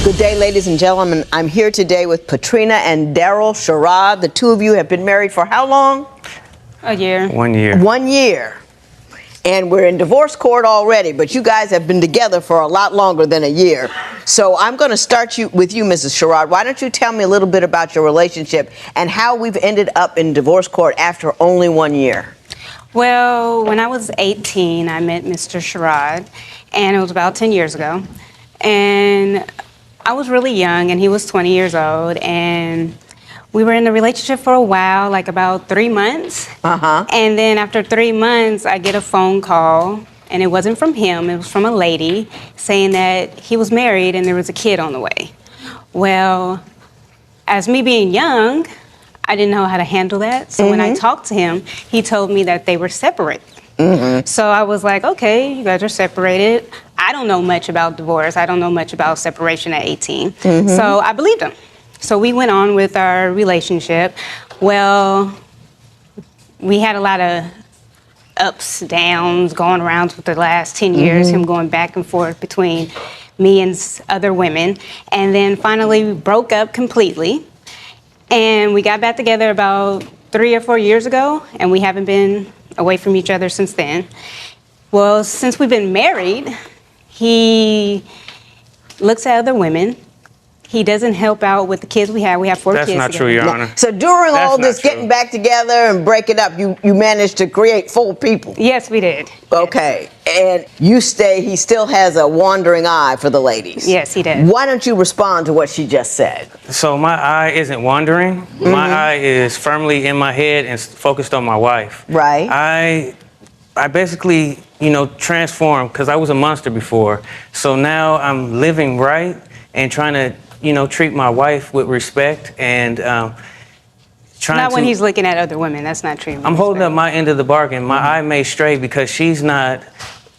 Good day, ladies and gentlemen. I'm here today with Patrina and Derrell Sherrod. The two of you have been married for how long? A year. 1 year. 1 year. And we're in divorce court already, but you guys have been together for a lot longer than a year. So I'm going to start with you, Mrs. Sherrod. Why don't you tell me a little bit about your relationship and how we've ended up in divorce court after only 1 year? Well, when I was 18, I met Mr. Sherrod, and it was about 10 years ago. And I was really young, and he was 20 years old, and we were in a relationship for a while, like about 3 months. And then after 3 months, I get a phone call, and it wasn't from him, it was from a lady saying that he was married and there was a kid on the way. Well, as me being young, I didn't know how to handle that. So when I talked to him, he told me that they were separated. So I was like, okay, you guys are separated. I don't know much about divorce. I don't know much about separation at 18. So I believed him. So we went on with our relationship. Well, we had a lot of ups, downs, going around with the last 10 years, him going back and forth between me and other women. And then finally we broke up completely. And we got back together about 3 or 4 years ago, and we haven't been away from each other since then. Well, since we've been married, he looks at other women. He doesn't help out with the kids we have. We have 4 kids That's not together. true, Your Honor. So during That's all not this true. getting back together and breaking up, you managed to create 4 people. Yes, we did. Okay. And he still has a wandering eye for the ladies. Yes, he does. Why don't you respond to what she just said? So my eye isn't wandering. My eye is firmly in my head and focused on my wife. Right. I basically, transformed because I was a monster before. So now I'm living right and trying to, treat my wife with respect and trying Not to... when he's looking at other women. That's not true. I'm holding up my end of the bargain. My eye may stray because she's not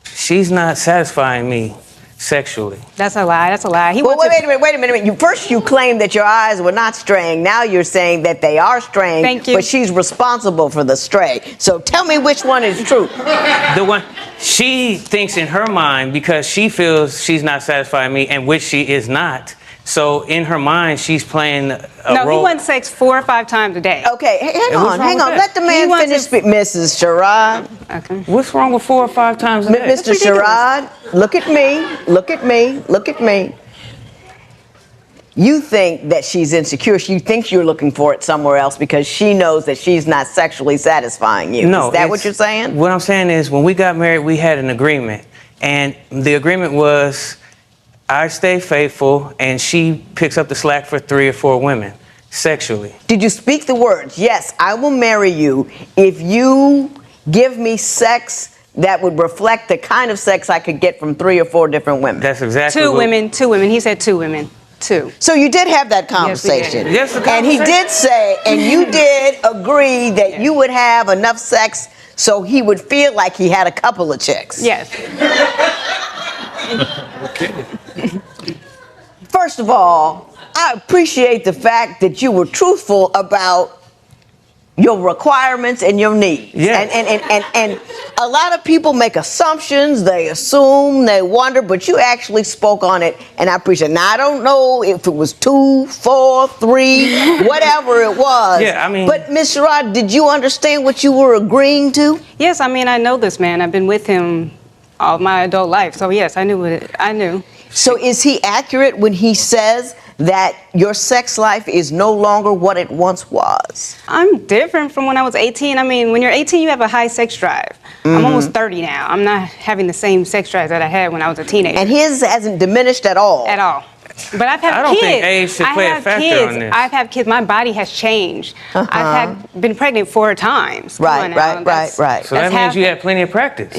satisfying me sexually. That's a lie. That's a lie. Well, wait a minute. First you claimed that your eyes were not straying. Now you're saying that they are straying. Thank you. But she's responsible for the stray. So tell me which one is true. The one she thinks in her mind, because she feels she's not satisfying me, and which she is not. So in her mind, she's playing a No, role. he wants sex 4 or 5 times a day. Okay, hang what's on. wrong with that? Let the man wants finish, his- Mrs. Sherrod. Okay. What's wrong with 4 or 5 times a day? Mr. Sherrod, look at me. Look at me. Look at me. You think that she's insecure. She thinks you're looking for it somewhere else because she knows that she's not sexually satisfying you. No, Is that what you're saying? What I'm saying is, when we got married, we had an agreement, and the agreement was I stay faithful, and she picks up the slack for 3 or 4 women sexually. Did you speak the words, yes, I will marry you if you give me sex that would reflect the kind of sex I could get from 3 or 4 different women? That's exactly 2 what- women. 2 women. He said 2 women. 2. So you did have that Yes, we did. conversation. Yes, the And he conversation. did say, and you did agree that you would have enough sex so he would feel like he had a couple of chicks. Yes. First of all, I appreciate the fact that you were truthful about your requirements and your needs. Yes. And a lot of people make assumptions, they assume, they wonder, but you actually spoke on it, and I appreciate it. Now, I don't know if it was 2, 4, 3, whatever it was. Yeah, I mean... But, Ms. Sherrod, did you understand what you were agreeing to? Yes, I mean, I know this man. I've been with him all my adult life. So, yes, I knew. So is he accurate when he says that your sex life is no longer what it once was? I'm different from when I was 18. I mean, when you're 18, you have a high sex drive. I'm almost 30 now. I'm not having the same sex drive that I had when I was a teenager. And his hasn't diminished at all. At all. But I've had kids. I don't think age should play a factor on this. I've had kids. My body has changed. I've been pregnant 4 times. Come on now. Right. So that means you had plenty of practice.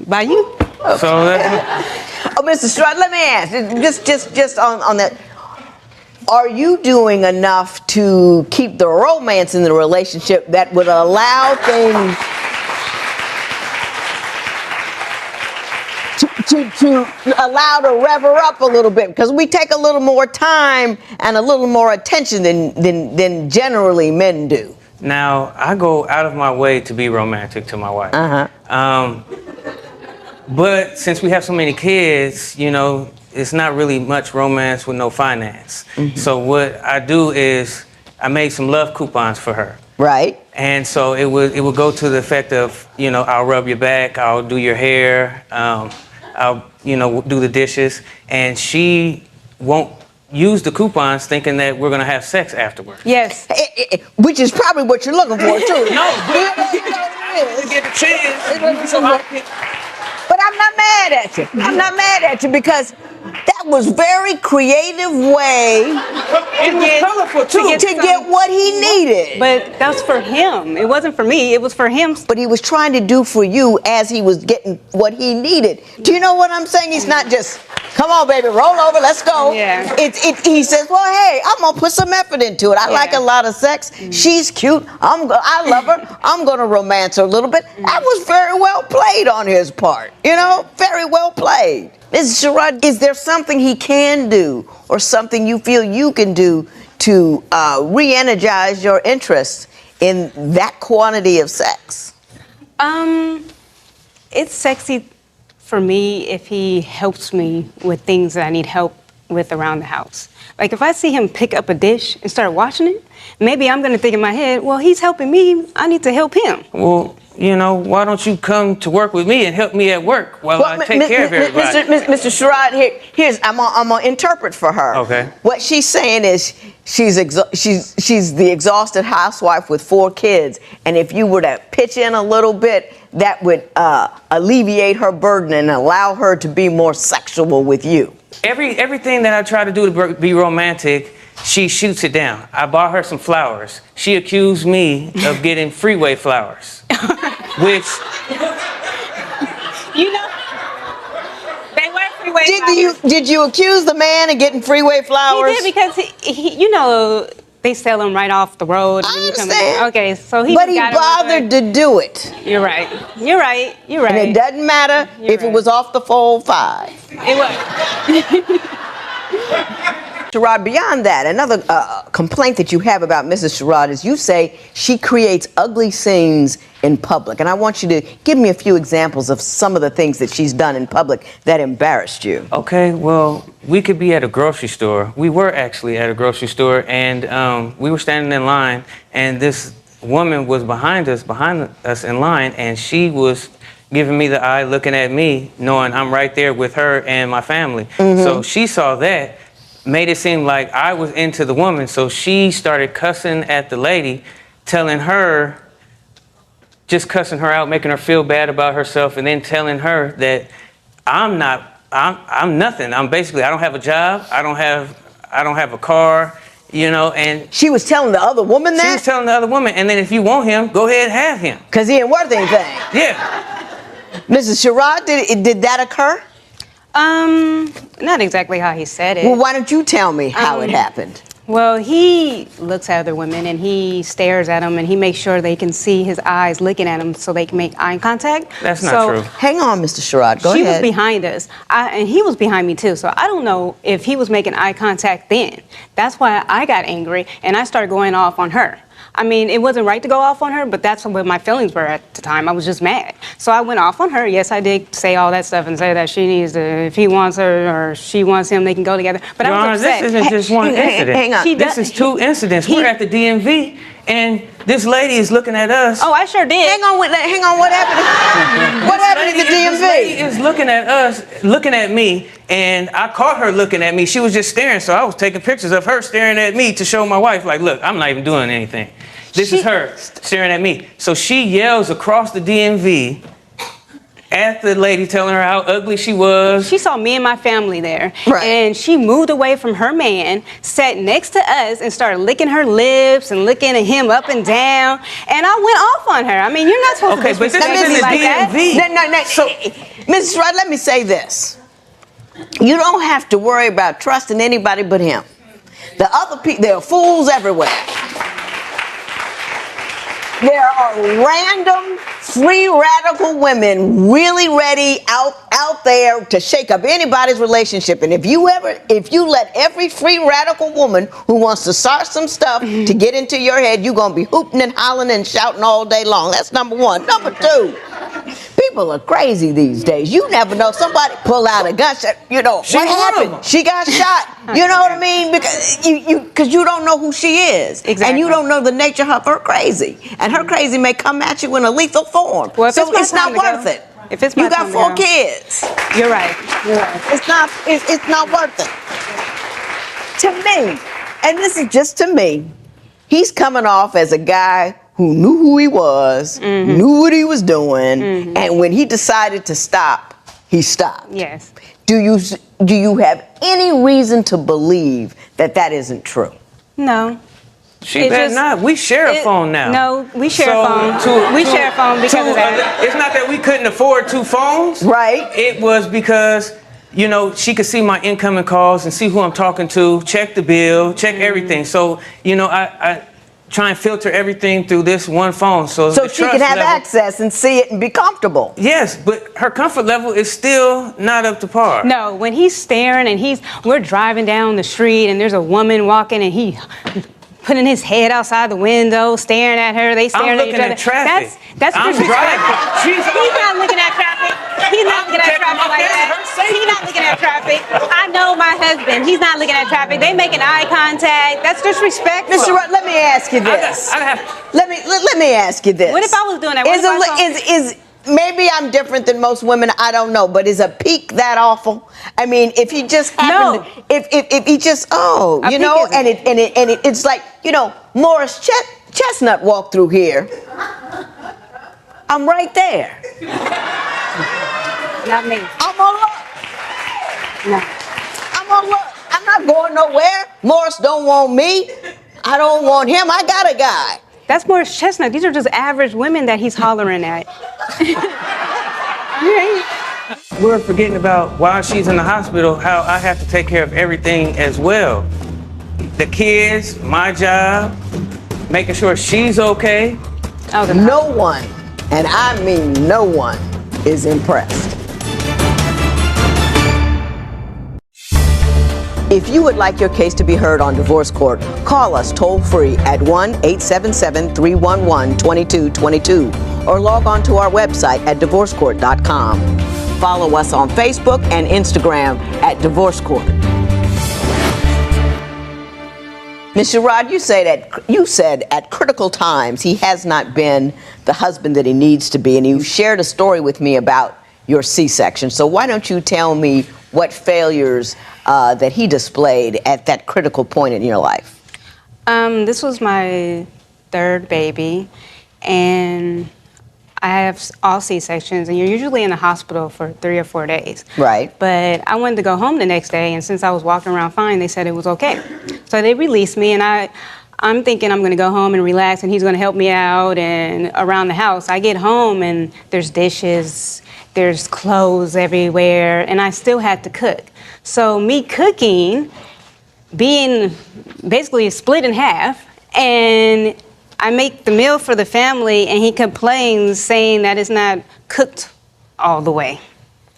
By you? So that's... Oh, Mr. Sherrod, let me ask, just on that. Are you doing enough to keep the romance in the relationship that would allow things to allow to rev her up a little bit? Because we take a little more time and a little more attention than generally men do. Now, I go out of my way to be romantic to my wife. But since we have so many kids, it's not really much romance with no finance. So what I do is I made some love coupons for her. Right. And so it would go to the effect of, I'll rub your back, I'll do your hair, I'll, do the dishes, and she won't use the coupons thinking that we're gonna have sex afterwards. Yes. Which is probably what you're looking for, too. No, but I didn't get the chance. So But I'm not mad at you. I'm not mad at you because that was very creative way it was colorful too. to get what he needed. But that's for him. It wasn't for me. It was for him. But he was trying to do for you as he was getting what he needed. Do you know what I'm saying? He's not just, come on, baby, roll over, let's go. Yeah. He says, well, hey, I'm gonna put some effort into it. I like a lot of sex. She's cute. I love her. I'm gonna romance her a little bit. That was very well played on his part. Very well played. Mrs. Sherrod, is there something he can do or something you feel you can do to re-energize your interest in that quantity of sex? It's sexy for me if he helps me with things that I need help with around the house. Like if I see him pick up a dish and start washing it, maybe I'm gonna think in my head, well, he's helping me, I need to help him. Well, why don't you come to work with me and help me at work while I take care of everybody? Mr. Sherrod, I'm gonna interpret for her. Okay. What she's saying is she's the exhausted housewife with 4 kids, and if you were to pitch in a little bit, that would alleviate her burden and allow her to be more sexual with you. Everything that I try to do to be romantic, she shoots it down. I bought her some flowers. She accused me of getting freeway flowers, which they were freeway flowers. Did you accuse the man of getting freeway flowers? He did because he they sell them right off the road. I when you come understand. in. Okay, so he. But he got 'em bothered to do it. You're right. You're right. You're right. And it doesn't matter if it was off the fold 5. It was. Sherrod, beyond that, another complaint that you have about Mrs. Sherrod is you say she creates ugly scenes in public. And I want you to give me a few examples of some of the things that she's done in public that embarrassed you. Okay, well, we could be at a grocery store. We were actually at a grocery store, and we were standing in line, and this woman was behind us in line, and she was giving me the eye, looking at me, knowing I'm right there with her and my family. So she saw that, made it seem like I was into the woman, so she started cussing at the lady, just cussing her out, making her feel bad about herself, and then telling her that I'm nothing. I'm basically, I don't have a job, I don't have a car, and She was telling the other woman that? she was telling the other woman, and then if you want him, go ahead and have him. Because he ain't worth anything. Yeah. Mrs. Sherrod, did that occur? Not exactly how he said it. Well, why don't you tell me how it happened? Well, he looks at other women and he stares at them and he makes sure they can see his eyes looking at him so they can make eye contact. That's not true. Hang on, Mr. Sherrod. Go She ahead. was behind us, and he was behind me too. So I don't know if he was making eye contact then. That's why I got angry and I started going off on her. I mean, it wasn't right to go off on her, but that's what my feelings were at the time. I was just mad. So I went off on her. Yes, I did say all that stuff and say that she needs to, if he wants her or she wants him, they can go together. But Your I Honor, was upset. this isn't just one incident. Hang on. This is 2 incidents. We're at the DMV, and this lady is looking at us. Oh, I sure did. Hang on, what happened? What happened at the This lady DMV? is looking at us, looking at me, and I caught her looking at me. She was just staring, so I was taking pictures of her staring at me to show my wife, like, look, I'm not even doing anything. This is her staring at me. So she yells across the DMV at the lady, telling her how ugly she was. She saw me and my family there, Right. and she moved away from her man, sat next to us, and started licking her lips and looking at him up and down. And I went off on her. I mean, you're not supposed Okay, to but this disrespect is in me the like that. DMV. No. So- Mrs. Sherrod, let me say this. You don't have to worry about trusting anybody but him. The other people, there are fools everywhere. There are random, free radical women really ready out there to shake up anybody's relationship. And if you let every free radical woman who wants to start some stuff to get into your head, you're going to be hooting and hollering and shouting all day long. That's number one. Number two, people People are crazy these days. You never know. Somebody pull out a gun. You know She what one of happened? them. She got shot. You know what I mean? Because you don't know who she is, and Exactly. you don't know the nature of her crazy. And her crazy may come at you in a lethal form. Well, if so it's my not time to go- worth it. if it's my you got time to 4 go. kids. You're right. You're right. It's not worth it. To me, and this is just to me, he's coming off as a guy who knew who he was, knew what he was doing, and when he decided to stop, he stopped. Yes. Do you have any reason to believe that that isn't true? No. She It better just- not. We share a phone now. No, we share a phone. We share a phone because of that. It's not that we couldn't afford 2 phones. Right. It was because, you know, she could see my incoming calls and see who I'm talking to, check the bill, check everything. So, you know, I try and filter everything through this one phone. So the She can trust have level- access and see it and be comfortable. Yes, but her comfort level is still not up to par. No, when he's staring and we're driving down the street and there's a woman walking and he putting his head outside the window, staring at her, they staring at each looking other. at traffic. That's I'm disrespectful. driving. He's not looking at traffic. He's not looking at traffic like that. He's not looking at traffic. I know my husband. He's not looking at traffic. They making eye contact. That's disrespectful. Mr. Rudd, let me ask you this. Let me ask you this. What if I was doing that? What if I Is maybe I'm different than most women, I don't know, but is a peak that awful? I mean, if he just happened, No. if he just, A you peak know, isn't- it's like, you know, Morris Chestnut walked through here. I'm right there. Not me. I'm gonna look. No. I'm gonna look. I'm not going nowhere. Morris don't want me. I don't want him. I got a guy. That's Morris Chestnut. These are just average women that he's hollering at. We're forgetting about while she's in the hospital, how I have to take care of everything as well. The kids, my job, making sure she's okay. No one, and I mean no one, is impressed. If you would like your case to be heard on divorce court, call us toll-free at 1-877-311-2222 or log on to our website at divorcecourt.com. Follow us on Facebook and Instagram at Divorce Court. Ms. Sherrod, you said at critical times he has not been the husband that he needs to be, and you shared a story with me about your C-section. So why don't you tell me what failures that he displayed at that critical point in your life? This was my 3rd baby, and I have all C-sections, and you're usually in the hospital for 3 or 4 days. Right. But I wanted to go home the next day, and since I was walking around fine, they said it was okay. So they released me, and I'm thinking I'm going to go home and relax, and he's going to help me out and around the house. I get home, and there's dishes, there's clothes everywhere, and I still had to cook. So me cooking, being basically split in half, and I make the meal for the family, and he complains saying that it's not cooked all the way.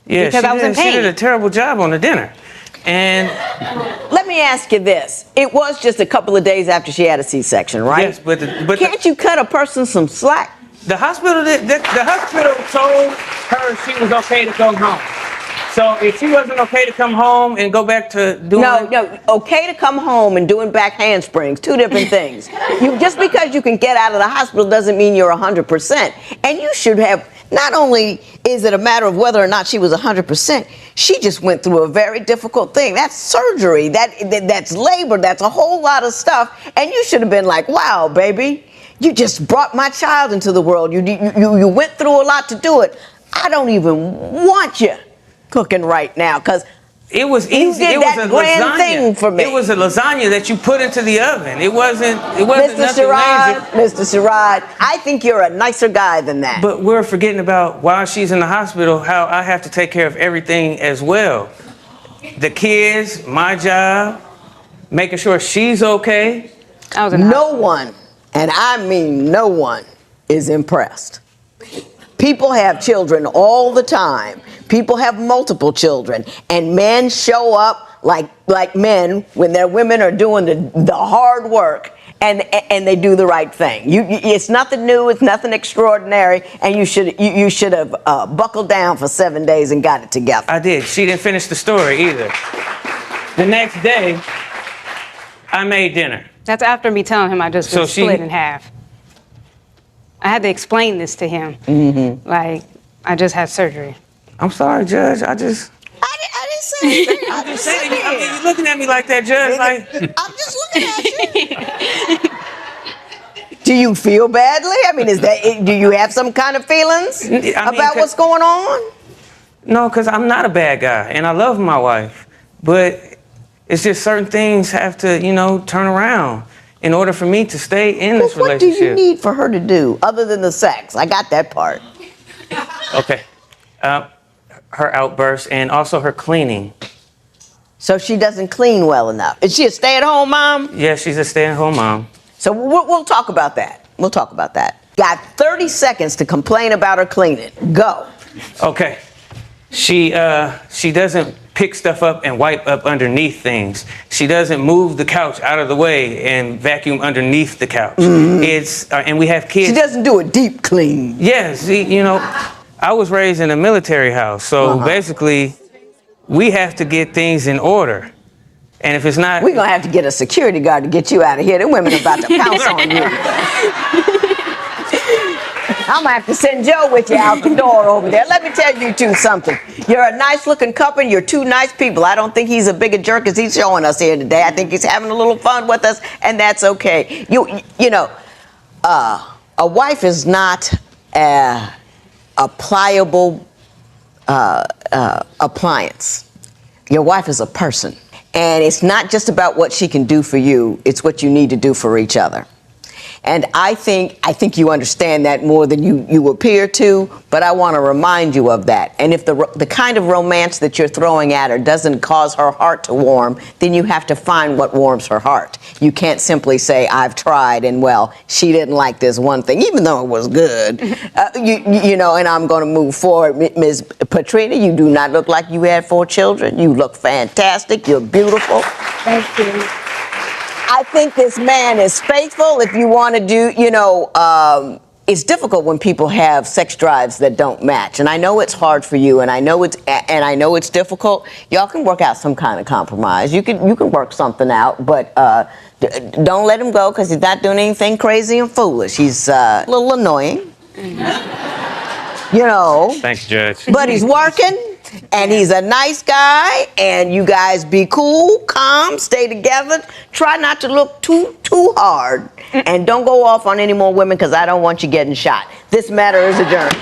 Yeah, Because I was in she pain. did a terrible job on the dinner. And Let me ask you this. It was just a couple of days after she had a C-section, right? yes, but Can't you cut a person some slack? the hospital told her she was okay to go home. So if she wasn't okay to come home and go back to doing No, okay to come home and doing back handsprings, 2 different things. Just because you can get out of the hospital doesn't mean you're 100%. And you should have, not only is it a matter of whether or not she was 100%, she just went through a very difficult thing. That's surgery, that's labor, that's a whole lot of stuff. And you should have been like, wow, baby, you just brought my child into the world. You went through a lot to do it. I don't even want you cooking right now, because it was easy. You did It was that a grand lasagna. thing for me. It was a lasagna that you put into the oven. It wasn't Mr. nothing Sherrod, major. Mr. Sherrod, I think you're a nicer guy than that. But we're forgetting about while she's in the hospital, how I have to take care of everything as well. The kids, my job, making sure she's okay. I was in the No hospital. one, and I mean no one, is impressed. People have children all the time. People have multiple children, and men show up like men when their women are doing the hard work, and they do the right thing. It's nothing new, it's nothing extraordinary, and you should have buckled down for 7 days and got it together. I did. She didn't finish the story either. The next day, I made dinner. That's after me telling him I just been split in half. I had to explain this to him. Mm-hmm. Like, I just had surgery. I'm sorry, Judge. I didn't say anything. I'm just saying. I mean, you're looking at me like that, Judge. Like, I'm just looking at you. Do you feel badly? I mean, do you have some kind of feelings about what's going on? No, because I'm not a bad guy, and I love my wife. But it's just certain things have to, turn around in order for me to stay in this relationship. What do you need for her to do other than the sex? I got that part. Okay. Her outbursts and also her cleaning. So she doesn't clean well enough. Is she a stay-at-home mom? Yeah, she's a stay-at-home mom. So we'll talk about that. We'll talk about that. Got 30 seconds to complain about her cleaning. Go. Okay. She doesn't pick stuff up and wipe up underneath things. She doesn't move the couch out of the way and vacuum underneath the couch. Mm-hmm. And we have kids. She doesn't do a deep clean. Yes, I was raised in a military house, so basically, we have to get things in order. And if it's not... We're going to have to get a security guard to get you out of here. The women are about to pounce on you. I'm going to have to send Joe with you out the door over there. Let me tell you two something. You're a nice-looking couple. You're two nice people. I don't think he's a bigger jerk as he's showing us here today. I think he's having a little fun with us, and that's okay. A wife is not a pliable appliance. Your wife is a person. And it's not just about what she can do for you, it's what you need to do for each other. And I think you understand that more than you appear to, but I want to remind you of that. And if the kind of romance that you're throwing at her doesn't cause her heart to warm, then you have to find what warms her heart. You can't simply say, I've tried, and well, she didn't like this one thing, even though it was good. And I'm going to move forward. Ms. Patrina, you do not look like you had 4 children. You look fantastic. You're beautiful. Thank you. I think this man is faithful. If you want to do, it's difficult when people have sex drives that don't match. And I know it's hard for you, and I know it's difficult. Y'all can work out some kind of compromise. You can work something out, but don't let him go because he's not doing anything crazy and foolish. He's a little annoying, Thanks, Judge. But he's working. And he's a nice guy, and you guys be cool, calm, stay together. Try not to look too hard, and don't go off on any more women because I don't want you getting shot. This matter is adjourned.